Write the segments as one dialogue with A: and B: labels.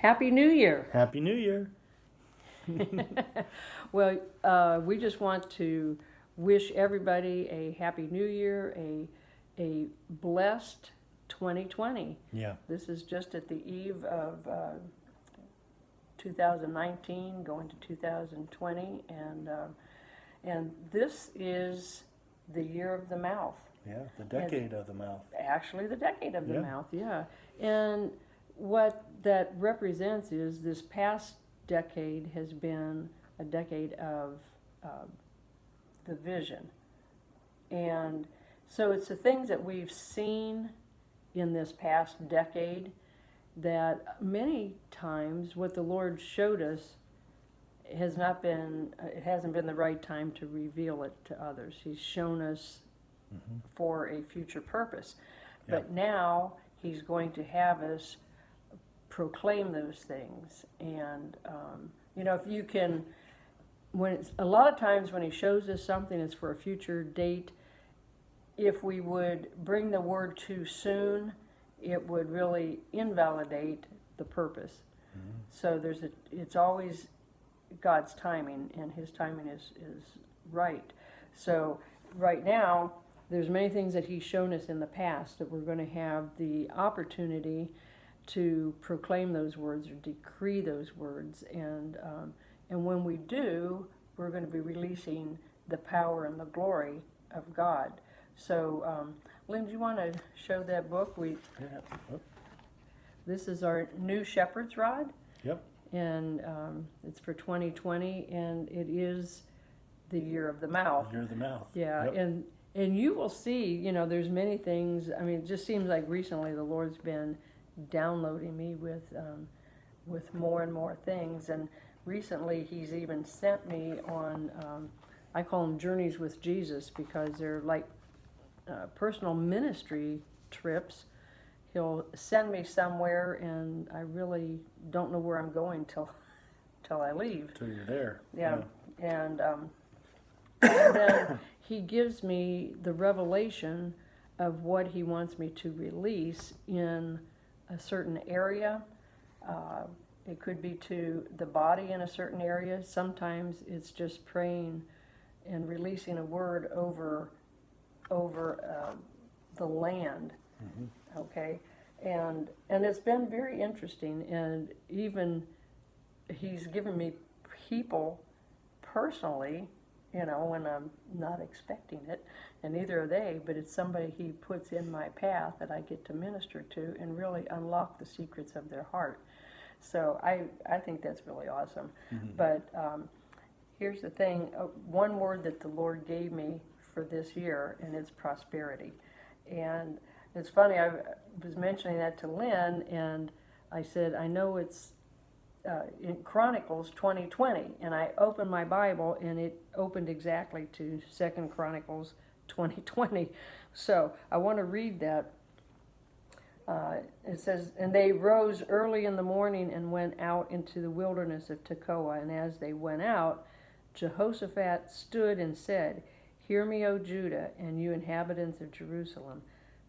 A: Happy New Year.
B: Happy New Year.
A: Well, we just want to wish everybody a Happy New Year, a blessed 2020.
B: Yeah.
A: This is just at the eve of 2019 going to 2020, and this is the year of the mouth.
B: Yeah, the decade of the mouth.
A: Actually, the decade of the
B: Yeah.
A: mouth, yeah. And what that represents is this past decade has been a decade of uh, the vision. And so it's the things that we've seen in this past decade that many times what the Lord showed us has not been, it hasn't been the right time to reveal it to others. He's shown us for a future purpose.
B: Yeah.
A: But now He's going to have us proclaim those things. And, if you can, a lot of times when He shows us something, it's for a future date. If we would bring the word too soon, it would really invalidate the purpose. So it's always God's timing, and His timing is right. So right now, there's many things that He's shown us in the past that we're going to have the opportunity to proclaim those words or decree those words, and when we do, we're going to be releasing the power and the glory of God. So, Lynn, do you want to show that book?
B: Yeah. Oh,
A: This is our new shepherd's rod,
B: yep.
A: and it's for 2020, and it is the year of the mouth.
B: Year of the mouth.
A: Yeah,
B: Yep.
A: and you will see, there's many things. I mean, it just seems like recently the Lord's been downloading me with more and more things, and recently He's even sent me on, I call them journeys with Jesus, because they're like personal ministry trips. He'll send me somewhere, and I really don't know where I'm going till I leave.
B: Till you're there.
A: Yeah. And then He gives me the revelation of what He wants me to release in a certain area. It could be to the body in a certain area. Sometimes it's just praying and releasing a word over the land. Okay, and it's been very interesting, and even He's given me people personally, when I'm not expecting it, and neither are they, but it's somebody He puts in my path that I get to minister to and really unlock the secrets of their heart. So I think that's really awesome. But here's the thing, one word that the Lord gave me for this year, and it's prosperity. And it's funny, I was mentioning that to Lynn, and I said, I know it's in Chronicles 20:20, and I opened my Bible, and it opened exactly to 2 Chronicles 20:20. So I want to read that. It says, and they rose early in the morning and went out into the wilderness of Tekoa, and as they went out, Jehoshaphat stood and said, Hear me, O Judah, and you inhabitants of Jerusalem.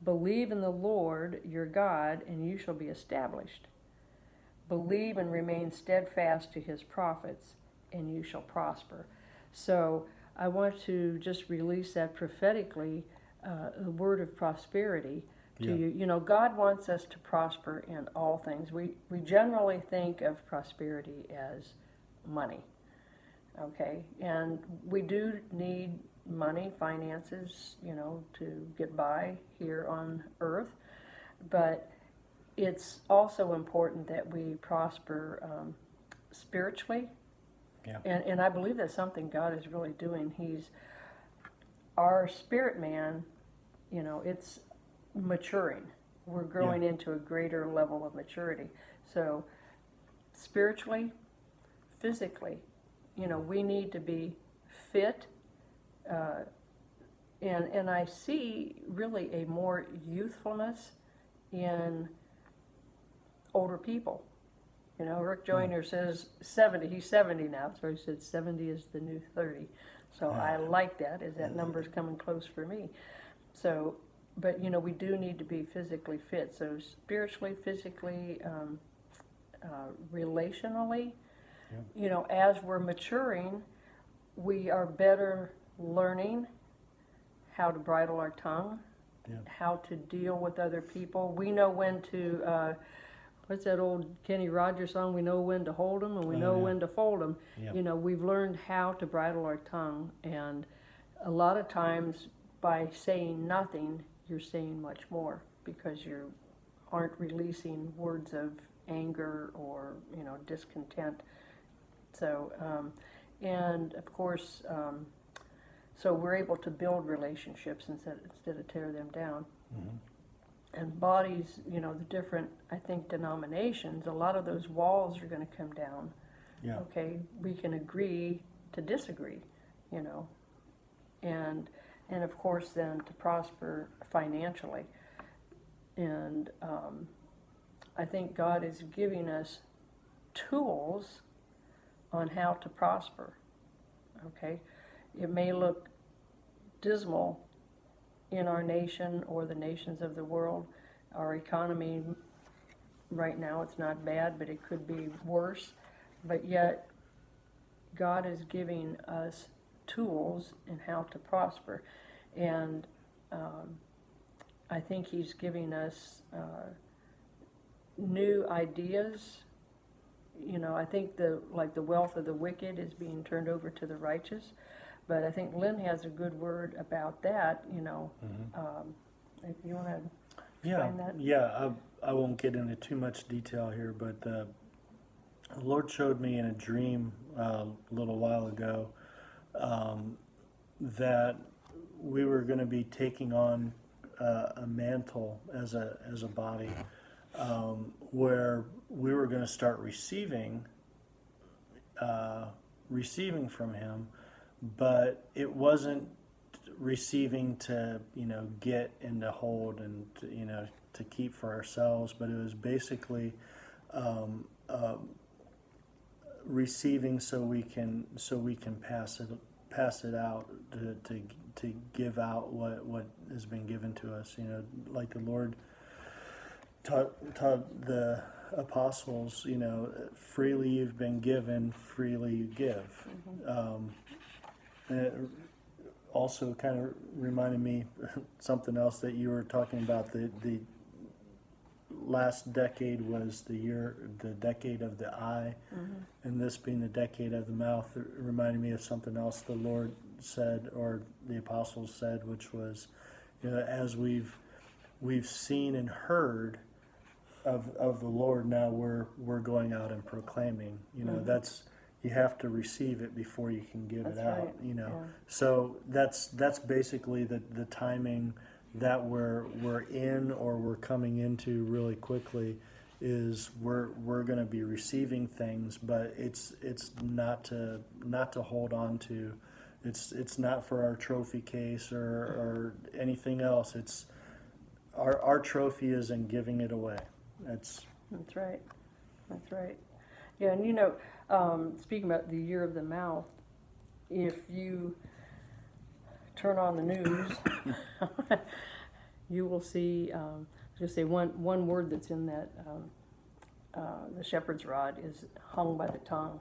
A: Believe in the Lord your God, and you shall be established. Believe and remain steadfast to His prophets, and you shall prosper. So I want to just release that prophetically, the word of prosperity to you. God wants us to prosper in all things. We generally think of prosperity as money, okay? And we do need money, finances, to get by here on earth. But it's also important that we prosper spiritually.
B: Yeah.
A: And I believe that's something God is really doing. He's, our spirit man, it's maturing. We're growing into a greater level of maturity. So spiritually, physically, we need to be fit. And I see really a more youthfulness in older people. Rick Joyner says 70. He's 70 now, so he said 70 is the new 30. So I like that, as that number's coming close for me. So, but we do need to be physically fit. So spiritually, physically, relationally.
B: Yeah.
A: You know, as we're maturing, we are better learning how to bridle our tongue,
B: Yeah.
A: how to deal with other people. We know when to, what's that old Kenny Rogers song? We know when to hold them and we
B: Oh,
A: know
B: yeah.
A: when to fold them.
B: Yeah.
A: You know, we've learned how to bridle our tongue, and a lot of times by saying nothing, you're saying much more because you aren't releasing words of anger or, you know, discontent. So, and of course, so we're able to build relationships instead of tear them down.
B: Mm-hmm.
A: And bodies, you know, the different, I think, denominations, a lot of those walls are going to come down.
B: Yeah.
A: Okay, we can agree to disagree, you know, and of course then to prosper financially. And I think God is giving us tools on how to prosper. Okay, it may look dismal in our nation or the nations of the world. Our economy right now, it's not bad, but it could be worse. But yet, God is giving us tools in how to prosper. And I think He's giving us new ideas. You know, I think the wealth of the wicked is being turned over to the righteous. But I think Lynn has a good word about that, you know.
B: Mm-hmm.
A: If you want to
B: Yeah.
A: explain that.
B: Yeah. I won't get into too much detail here, but the Lord showed me in a dream a little while ago that we were going to be taking on a mantle as a body, where we were going to start receiving from Him, but it wasn't receiving to, you know, get and to hold and to, you know, to keep for ourselves, but it was basically receiving so we can pass it out to give out what has been given to us. You know, like the Lord taught the apostles, you know, freely you've been given, freely you give.
A: Mm-hmm.
B: And it also kind of reminded me something else that you were talking about. The last decade was the decade of the eye,
A: Mm-hmm.
B: and this being the decade of the mouth. It reminded me of something else the Lord said, or the apostles said, which was, you know, as we've seen and heard of the Lord, now we're going out and proclaiming. You know,
A: Mm-hmm.
B: that's, you have to receive it before you can give
A: That's
B: it out.
A: right.
B: You know,
A: Yeah.
B: so that's basically the timing that we're in, or we're coming into really quickly, is we're going to be receiving things, but it's not to hold on to. It's not for our trophy case or anything else. It's our trophy is in giving it away. That's
A: right. That's right. Yeah, and you know, speaking about the year of the mouth, if you turn on the news, you will see, I was going to say one word that's in that, the shepherd's rod is hung by the tongue.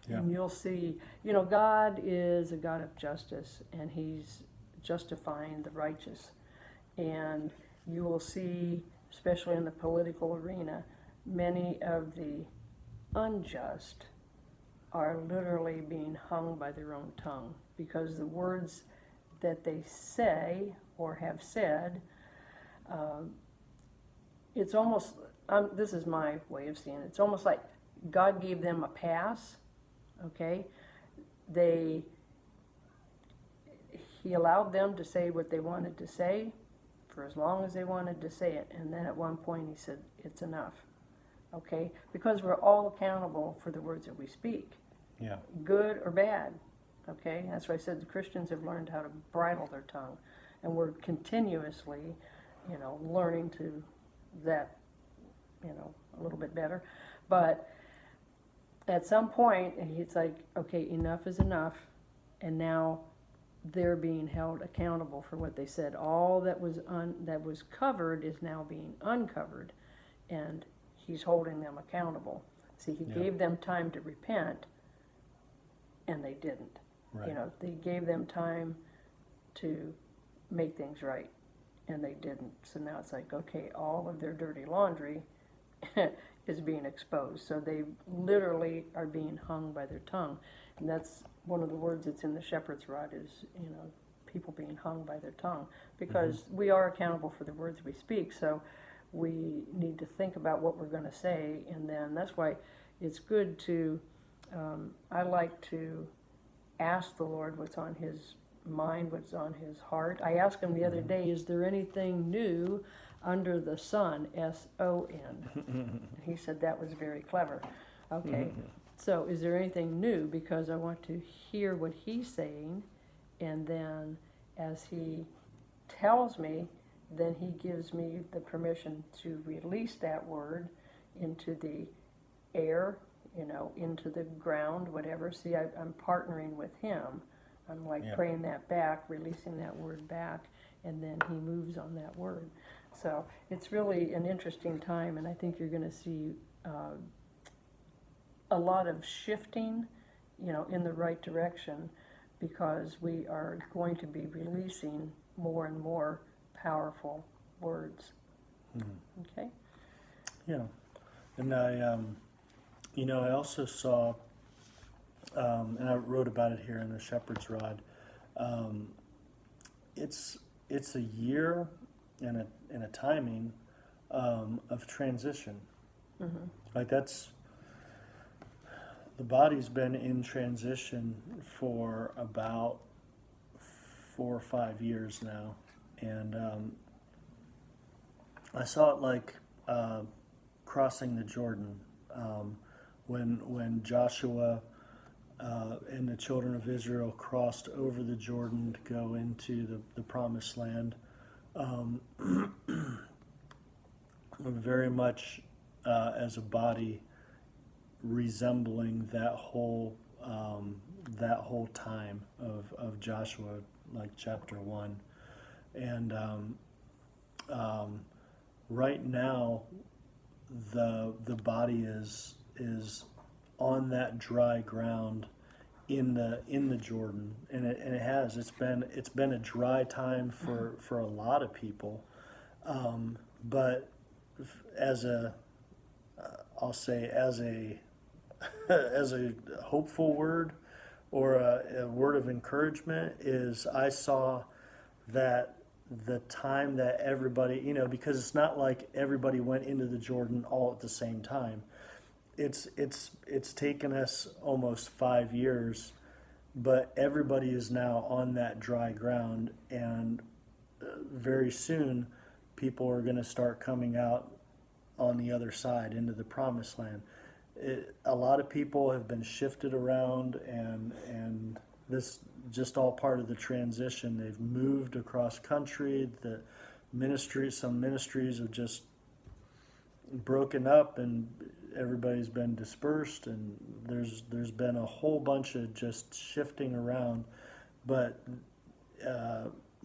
B: Yeah.
A: And you'll see, you know, God is a God of justice, and He's justifying the righteous. And you will see, especially in the political arena, many of the unjust are literally being hung by their own tongue, because the words that they say or have said, it's almost, this is my way of seeing it, it's almost like God gave them a pass, okay? He allowed them to say what they wanted to say for as long as they wanted to say it, and then at one point He said, it's enough, okay? Because we're all accountable for the words that we speak,
B: yeah.
A: good or bad, okay? That's why I said the Christians have learned how to bridle their tongue, and we're continuously, you know, learning to that, you know, a little bit better. But at some point, it's like, okay, enough is enough, and now they're being held accountable for what they said. All that was covered is now being uncovered, and He's holding them accountable. See, he
B: Yeah.
A: gave them time to repent, and they didn't.
B: Right.
A: They gave them time to make things right, and they didn't. So now it's like, okay, all of their dirty laundry is being exposed. So they literally are being hung by their tongue. And that's one of the words that's in the shepherd's rod is, people being hung by their tongue. Because we are accountable for the words we speak. So we need to think about what we're going to say. And then that's why it's good to, I like to ask the Lord what's on his mind, what's on his heart. I asked him the other day, is there anything new under the sun? S-O-N. And he said that was very clever. Okay, so is there anything new? Because I want to hear what he's saying, and then as he tells me, then he gives me the permission to release that word into the air, into the ground, whatever. See, I'm partnering with him. I'm like praying that back, releasing that word back, and then he moves on that word. So it's really an interesting time, and I think you're going to see a lot of shifting, in the right direction, because we are going to be releasing more and more powerful words. Okay?
B: Yeah. And I also saw, and I wrote about it here in the Shepherd's Rod. It's a year and a timing of transition. Like the body's been in transition for about 4 or 5 years now, and I saw it like crossing the Jordan. When Joshua and the children of Israel crossed over the Jordan to go into the promised land, very much as a body resembling that whole time of Joshua, like chapter 1. And right now the body is on that dry ground in the Jordan, and it's been a dry time for a lot of people, but as a I'll say as a as a hopeful word or a word of encouragement is I saw that the time that everybody, because it's not like everybody went into the Jordan all at the same time. It's taken us almost 5 years, but everybody is now on that dry ground, and very soon people are going to start coming out on the other side into the promised land. A lot of people have been shifted around, and this just all part of the transition. They've moved across country. Some ministries have just broken up, and everybody's been dispersed, and there's been a whole bunch of just shifting around. But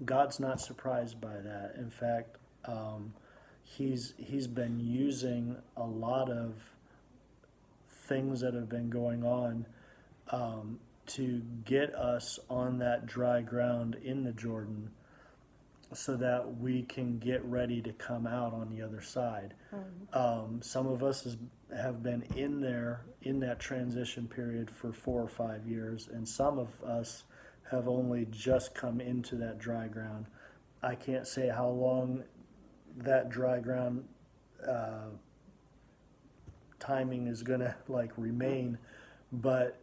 B: God's not surprised by that. In fact, he's been using a lot of things that have been going on to get us on that dry ground in the Jordan so that we can get ready to come out on the other side. Some of us have been in that transition period for 4 or 5 years, and some of us have only just come into that dry ground. I can't say how long that dry ground timing is gonna remain, but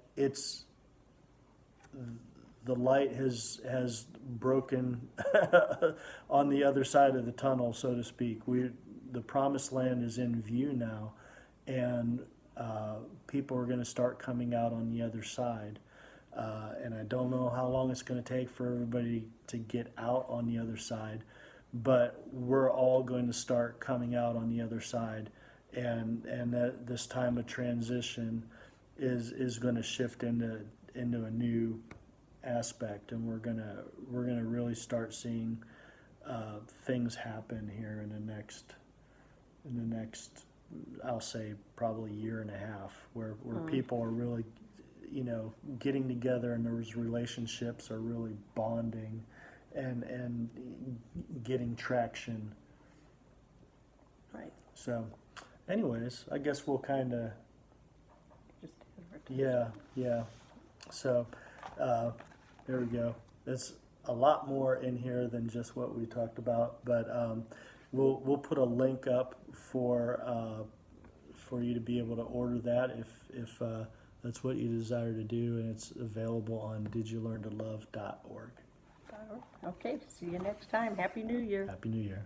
B: the light has broken on the other side of the tunnel, so to speak. The promised land is in view now, and people are going to start coming out on the other side. And I don't know how long it's going to take for everybody to get out on the other side, but we're all going to start coming out on the other side, and that this time of transition is going to shift into a new aspect, and we're gonna really start seeing things happen here in the next I'll say probably year and a half, where people are really, getting together, and those relationships are really bonding and getting traction.
A: Right.
B: So, anyways, I guess we'll kind of,
A: Just advertise.
B: yeah. So, there we go. There's a lot more in here than just what we talked about, but we'll put a link up for you to be able to order that if that's what you desire to do, and it's available on didyoulearntolove.org.
A: Okay, see you next time. Happy New Year.
B: Happy New Year.